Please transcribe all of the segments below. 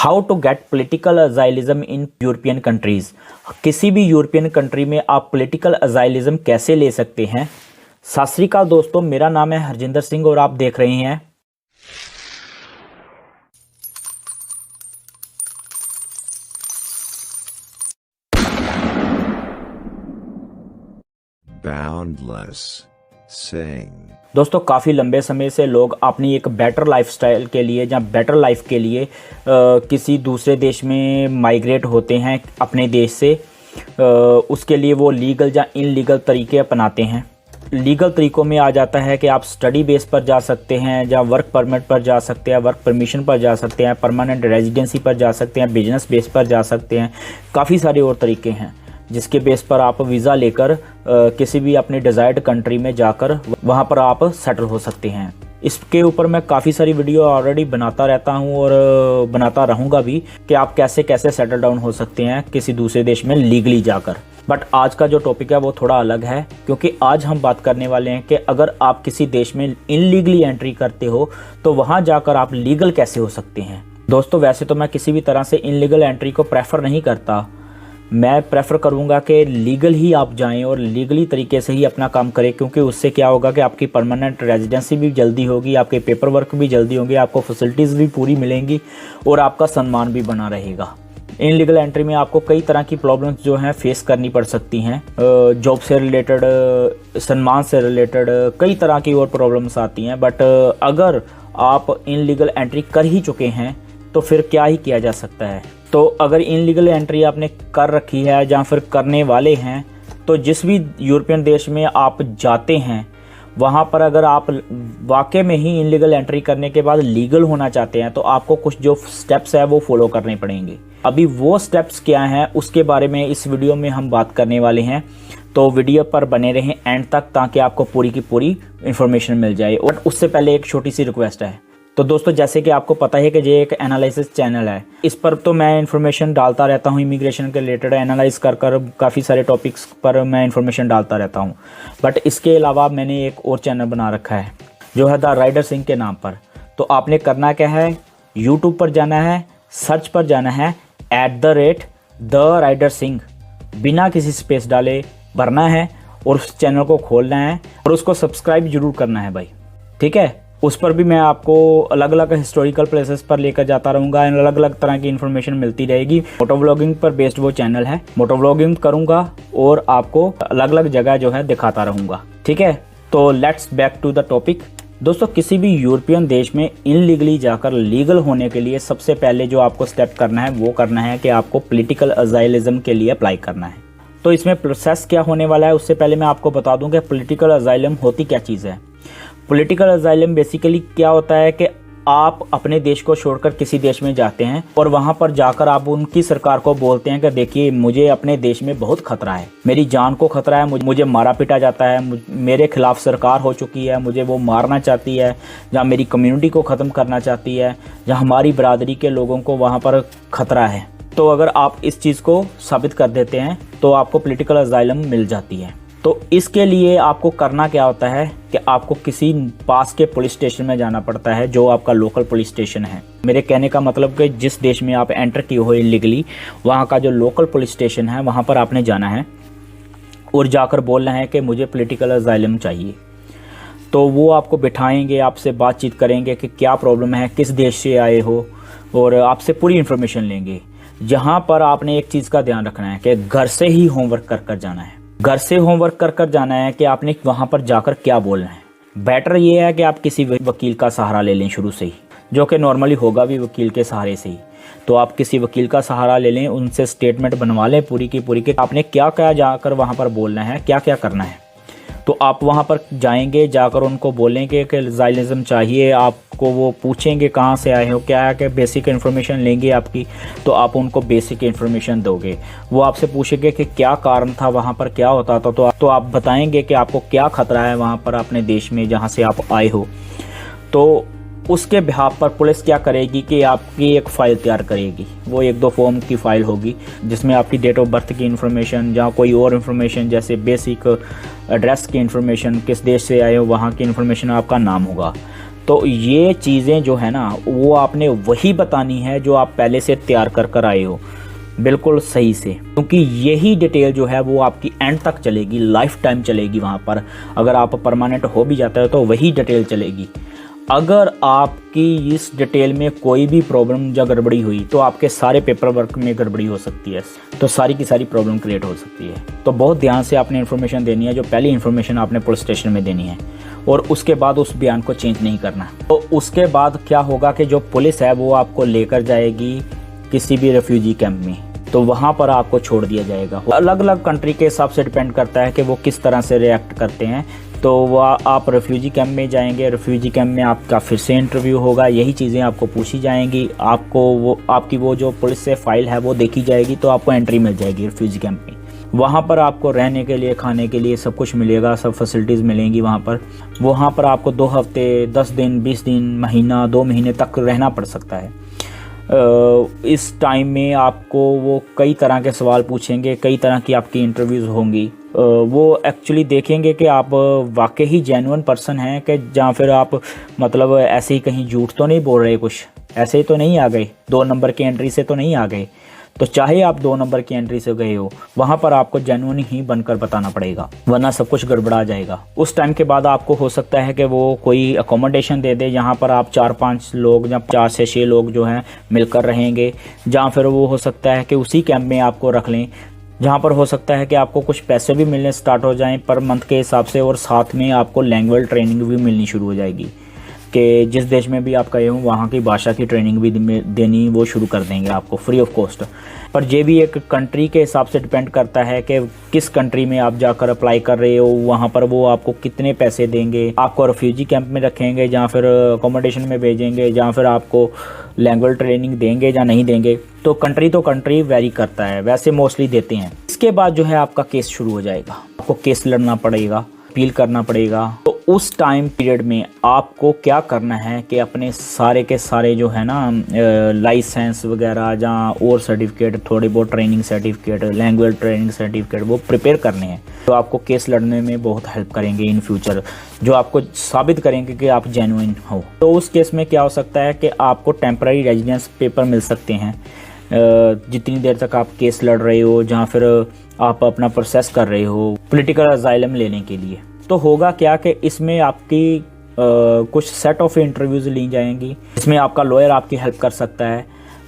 How to get political अजाइलिज्म in European countries. किसी भी यूरोपियन कंट्री में आप पोलिटिकल अजाइलिज्म कैसे ले सकते हैं। सत श्री अकाल दोस्तों, मेरा नाम है हरजिंदर सिंह और आप देख रहे हैं Boundless Sing। दोस्तों, काफ़ी लंबे समय से लोग अपनी एक बेटर लाइफस्टाइल के लिए या बेटर लाइफ के लिए किसी दूसरे देश में माइग्रेट होते हैं अपने देश से। उसके लिए वो लीगल या इनलीगल तरीके अपनाते हैं। लीगल तरीक़ों में आ जाता है कि आप स्टडी बेस पर जा सकते हैं, या वर्क परमिट पर जा सकते हैं, वर्क परमिशन पर जा सकते हैं, परमानेंट रेजिडेंसी पर जा सकते हैं, बिजनेस बेस पर जा सकते हैं। काफ़ी सारे और तरीके हैं जिसके बेस पर आप वीज़ा लेकर किसी भी अपनी डिज़ायर्ड कंट्री में जाकर वहाँ पर आप सेटल हो सकते हैं। इसके ऊपर मैं काफ़ी सारी वीडियो ऑलरेडी बनाता रहता हूँ और बनाता रहूँगा भी कि आप कैसे कैसे सेटल डाउन हो सकते हैं किसी दूसरे देश में लीगली जाकर। बट आज का जो टॉपिक है वो थोड़ा अलग है, क्योंकि आज हम बात करने वाले हैं कि अगर आप किसी देश में इनलीगली एंट्री करते हो तो वहाँ जाकर आप लीगल कैसे हो सकते हैं। दोस्तों, वैसे तो मैं किसी भी तरह से इनलीगल एंट्री को प्रेफर नहीं करता। मैं प्रेफर करूंगा कि लीगल ही आप जाएं और लीगली तरीके से ही अपना काम करें, क्योंकि उससे क्या होगा कि आपकी परमानेंट रेजिडेंसी भी जल्दी होगी, आपके पेपर वर्क भी जल्दी होंगे, आपको फैसिलिटीज़ भी पूरी मिलेंगी और आपका सम्मान भी बना रहेगा। इनलीगल एंट्री में आपको कई तरह की प्रॉब्लम्स जो हैं फेस करनी पड़ सकती हैं। जॉब से रिलेटेड, सम्मान से रिलेटेड कई तरह की और प्रॉब्लम्स आती हैं। बट अगर आप इनलीगल एंट्री कर ही चुके हैं तो फिर क्या ही किया जा सकता है। तो अगर इनलीगल एंट्री आपने कर रखी है या फिर करने वाले हैं, तो जिस भी यूरोपियन देश में आप जाते हैं वहाँ पर अगर आप वाकई में ही इनलीगल एंट्री करने के बाद लीगल होना चाहते हैं तो आपको कुछ जो स्टेप्स है वो फॉलो करने पड़ेंगे। अभी वो स्टेप्स क्या हैं उसके बारे में इस वीडियो में हम बात करने वाले हैं, तो वीडियो पर बने रहें एंड तक ताकि आपको पूरी की पूरी इन्फॉर्मेशन मिल जाए। और उससे पहले एक छोटी सी रिक्वेस्ट है। तो दोस्तों, जैसे कि आपको पता है कि ये एक एनालिसिस चैनल है, इस पर तो मैं इन्फॉर्मेशन डालता रहता हूँ इमिग्रेशन के रिलेटेड, एनालाइज कर काफ़ी सारे टॉपिक्स पर मैं इन्फॉर्मेशन डालता रहता हूँ। बट इसके अलावा मैंने एक और चैनल बना रखा है जो है द राइडर सिंह के नाम पर। तो आपने करना क्या है, यूट्यूब पर जाना है, सर्च पर जाना है @द राइडर सिंह, बिना किसी स्पेस डाले भरना है और उस चैनल को खोलना है और उसको सब्सक्राइब जरूर करना है भाई, ठीक है। उस पर भी मैं आपको अलग अलग हिस्टोरिकल प्लेसेस पर लेकर जाता रहूँगा, अलग अलग तरह की इन्फॉर्मेशन मिलती रहेगी। मोटो व्लॉगिंग पर बेस्ड वो चैनल है, मोटो व्लॉगिंग करूँगा और आपको अलग अलग जगह जो है दिखाता रहूँगा, ठीक है। तो let's back to the topic. दोस्तों, किसी भी यूरोपियन देश में इनलीगली जाकर लीगल होने के लिए सबसे पहले जो आपको स्टेप करना है वो करना है कि आपको पोलिटिकल अजाइलिज्म के लिए अप्लाई करना है। तो इसमें प्रोसेस क्या होने वाला है उससे पहले मैं आपको बता दूं कि पोलिटिकल अजाइलम होती क्या चीज़ है। पॉलिटिकल अजाइलम बेसिकली क्या होता है कि आप अपने देश को छोड़कर किसी देश में जाते हैं और वहां पर जाकर आप उनकी सरकार को बोलते हैं कि देखिए, मुझे अपने देश में बहुत खतरा है, मेरी जान को खतरा है, मुझे मारा पीटा जाता है, मेरे खिलाफ सरकार हो चुकी है, मुझे वो मारना चाहती है, या मेरी कम्युनिटी को ख़त्म करना चाहती है, या हमारी बरादरी के लोगों को वहाँ पर खतरा है। तो अगर आप इस चीज़ को साबित कर देते हैं तो आपको पॉलिटिकल अजाइलम मिल जाती है। तो इसके लिए आपको करना क्या होता है कि आपको किसी पास के पुलिस स्टेशन में जाना पड़ता है जो आपका लोकल पुलिस स्टेशन है। मेरे कहने का मतलब कि जिस देश में आप एंटर किए हो इलीगली, वहाँ का जो लोकल पुलिस स्टेशन है वहाँ पर आपने जाना है और जाकर बोलना है कि मुझे पॉलिटिकल अजाइलम चाहिए। तो वो आपको बिठाएंगे, आपसे बातचीत करेंगे कि क्या प्रॉब्लम है, किस देश से आए हो, और आपसे पूरी इन्फॉर्मेशन लेंगे। जहाँ पर आपने एक चीज़ का ध्यान रखना है कि घर से ही होमवर्क कर जाना है। घर से होमवर्क कर जाना है कि आपने वहाँ पर जाकर क्या बोलना है। बेटर ये है कि आप किसी वकील का सहारा ले लें शुरू से ही, जो कि नॉर्मली होगा भी वकील के सहारे से ही। तो आप किसी वकील का सहारा ले लें, उनसे स्टेटमेंट बनवा लें पूरी की पूरी कि आपने क्या क्या जाकर वहाँ पर बोलना है, क्या क्या करना है। तो आप वहाँ पर जाएंगे, जाकर उनको बोलेंगे कि अजाइलिज्म चाहिए, आपको वो पूछेंगे कहाँ से आए हो, क्या है कि बेसिक इन्फॉर्मेशन लेंगे आपकी। तो आप उनको बेसिक इन्फॉर्मेशन दोगे, वो आपसे पूछेंगे कि क्या कारण था, वहाँ पर क्या होता था। तो आप बताएंगे कि आपको क्या खतरा है वहाँ पर अपने देश में जहाँ से आप आए हो। तो उसके बिहाफ पर पुलिस क्या करेगी कि आपकी एक फ़ाइल तैयार करेगी। वो 1-2 फॉर्म की फ़ाइल होगी जिसमें आपकी डेट ऑफ बर्थ की इन्फॉर्मेशन या कोई और इन्फॉर्मेशन जैसे बेसिक एड्रेस की इन्फॉर्मेशन, किस देश से आए हो वहाँ की इन्फॉर्मेशन, आपका नाम होगा। तो ये चीज़ें जो है ना वो आपने वही बतानी है जो आप पहले से तैयार कर कर आए हो, बिल्कुल सही से, क्योंकि यही डिटेल जो है वो आपकी एंड तक चलेगी, लाइफ टाइम चलेगी। वहाँ पर अगर आप परमानेंट हो भी जाता है तो वही डिटेल चलेगी। अगर आपकी इस डिटेल में कोई भी प्रॉब्लम या गड़बड़ी हुई तो आपके सारे पेपर वर्क में गड़बड़ी हो सकती है, तो सारी की सारी प्रॉब्लम क्रिएट हो सकती है। तो बहुत ध्यान से आपने इन्फॉर्मेशन देनी है, जो पहली इन्फॉर्मेशन आपने पुलिस स्टेशन में देनी है, और उसके बाद उस बयान को चेंज नहीं करना। तो उसके बाद क्या होगा कि जो पुलिस है वो आपको लेकर जाएगी किसी भी रेफ्यूजी कैंप में, तो वहाँ पर आपको छोड़ दिया जाएगा। अलग अलग कंट्री के हिसाब से डिपेंड करता है कि वो किस तरह से रिएक्ट करते हैं। तो वह आप रेफ्यूजी कैंप में जाएंगे, रेफ्यूजी कैंप में आपका फिर से इंटरव्यू होगा, यही चीज़ें आपको पूछी जाएंगी, आपको वो आपकी वो जो पुलिस से फाइल है वो देखी जाएगी, तो आपको एंट्री मिल जाएगी रेफ्यूजी कैंप में। वहाँ पर आपको रहने के लिए, खाने के लिए सब कुछ मिलेगा, सब फैसिलिटीज़ मिलेंगी वहाँ पर आपको 2 हफ्ते, 10 दिन, 20 दिन, महीना, 2 महीने तक रहना पड़ सकता है। इस टाइम में आपको वो कई तरह के सवाल पूछेंगे, कई तरह की आपकी इंटरव्यूज़ होंगी। वो एक्चुअली देखेंगे कि आप वाकई ही जेन्युइन पर्सन हैं कि या फिर आप मतलब ऐसे ही कहीं झूठ तो नहीं बोल रहे, कुछ ऐसे ही तो नहीं आ गए, 2 नंबर की एंट्री से तो नहीं आ गए। तो चाहे आप 2 नंबर की एंट्री से गए हो, वहाँ पर आपको जेन्युइन ही बनकर बताना पड़ेगा, वरना सब कुछ गड़बड़ा जाएगा। उस टाइम के बाद आपको हो सकता है कि वो कोई अकोमोडेशन दे दे, जहाँ पर आप 4-5 लोग या 4 से 6 लोग जो हैं मिलकर रहेंगे, जहाँ फिर वो हो सकता है कि उसी कैंप में आपको रख लें, जहाँ पर हो सकता है कि आपको कुछ पैसे भी मिलने स्टार्ट हो जाएं पर मंथ के हिसाब से, और साथ में आपको लैंग्वेज ट्रेनिंग भी मिलनी शुरू हो जाएगी कि जिस देश में भी आप गए हो वहाँ की भाषा की ट्रेनिंग भी देनी वो शुरू कर देंगे आपको फ्री ऑफ कॉस्ट। पर ये भी एक कंट्री के हिसाब से डिपेंड करता है कि किस कंट्री में आप जाकर अप्लाई कर रहे हो, वहाँ पर वो आपको कितने पैसे देंगे, आपको रेफ्यूजी कैंप में रखेंगे या फिर अकोमोडेशन में भेजेंगे, या फिर आपको लैंग्वेज ट्रेनिंग देंगे या नहीं देंगे। तो कंट्री वेरी करता है, वैसे मोस्टली देते हैं। इसके बाद जो है आपका केस शुरू हो जाएगा, आपको केस लड़ना पड़ेगा, अपील करना पड़ेगा। तो उस टाइम पीरियड में आपको क्या करना है कि अपने सारे के सारे जो है ना लाइसेंस वगैरह या और सर्टिफिकेट, थोड़ी बहुत training certificate, language training certificate वो प्रिपेयर करने हैं, तो आपको केस लड़ने में बहुत हेल्प करेंगे इन फ्यूचर, जो आपको साबित करेंगे कि आप जेन्युइन हो। तो उस केस में क्या हो सकता है कि आपको टेम्पररी रेजिडेंस पेपर मिल सकते हैं जितनी देर तक आप केस लड़ रहे हो, जहाँ फिर आप अपना प्रोसेस कर रहे हो पॉलिटिकल असाइलम लेने के लिए। तो होगा क्या कि इसमें आपकी कुछ सेट ऑफ इंटरव्यूज़ ली जाएंगी, इसमें आपका लॉयर आपकी हेल्प कर सकता है।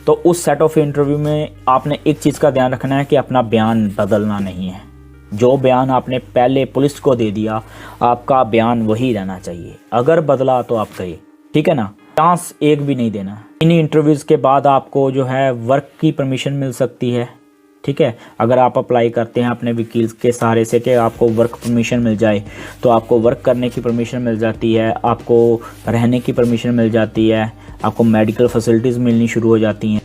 तो उस सेट ऑफ इंटरव्यू में आपने एक चीज़ का ध्यान रखना है कि अपना बयान बदलना नहीं है। जो बयान आपने पहले पुलिस को दे दिया, आपका बयान वही रहना चाहिए। अगर बदला तो आप गए, ठीक है ना, चांस एक भी नहीं देना। इन इंटरव्यूज़ के बाद आपको जो है वर्क की परमिशन मिल सकती है, ठीक है। अगर आप अप्लाई करते हैं अपने वकील के सहारे से कि आपको वर्क परमिशन मिल जाए, तो आपको वर्क करने की परमिशन मिल जाती है, आपको रहने की परमिशन मिल जाती है, आपको मेडिकल फैसिलिटीज़ मिलनी शुरू हो जाती हैं।